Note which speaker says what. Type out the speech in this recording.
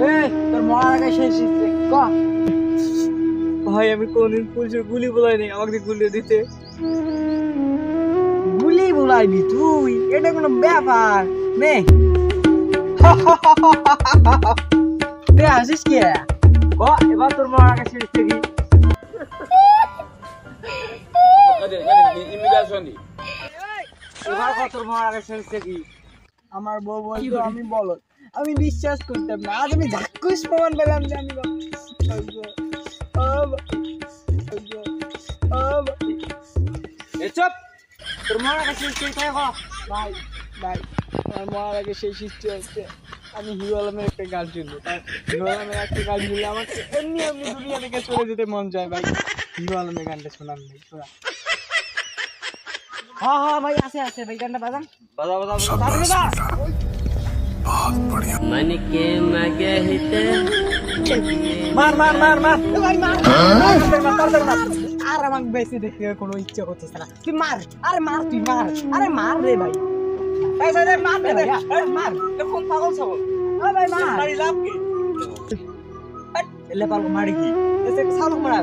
Speaker 1: এই তোর মরার আগে শেষ হচ্ছে ক
Speaker 2: ভাই আমি কোনদিন পুলিশের গুলি বলাইনি, আমাকে গুলি দিতে।
Speaker 1: গুলি বুলাইবি তুই? এটা কোনো ব্যাপার নে তে আসিস কি ক এবার তোর মরার আগে শেষ থেকে এবার কত তোর মরার আগে শেষ থেকে আমার বউ বলতো আমি বলো আমি বিশ্বাস করতাম না, আজ আমি ঝাক্কুস প্রমাণ পেলাম যে আমি চুপ তোর মরার আগে শেষ থেকে ভাই ভাই আমার মরার আগে সেই সৃষ্টি হচ্ছে আমি হিরো আলমের একটা গান শুনবো, হিরো আলমের একটা গান শুনলে আমার এমনি এমনি দুনিয়া থেকে চলে যেতে মন চায় ভাই। হিরো আলমের গানটা শোনান ভাই শোনা। हाँ हाँ भाई ऐसे ऐसे भाई करना बादाम
Speaker 2: বাজা বাজা
Speaker 3: बहुत बढ़िया।
Speaker 4: मन के मगहते
Speaker 1: मार मार मार मार भाई मार मार अरे আমাকে বেশি দেখতে কোনো ইচ্ছা করতেছ না তুই মার আরে মার তুই মার আরে মার রে ভাই এই সাইডে মার রে ভাই আরে মার কোন পাগল ছাগল আরে ভাই মার মারি লাভ কি এলে পাগল মারি কি এসে ছাগল মারা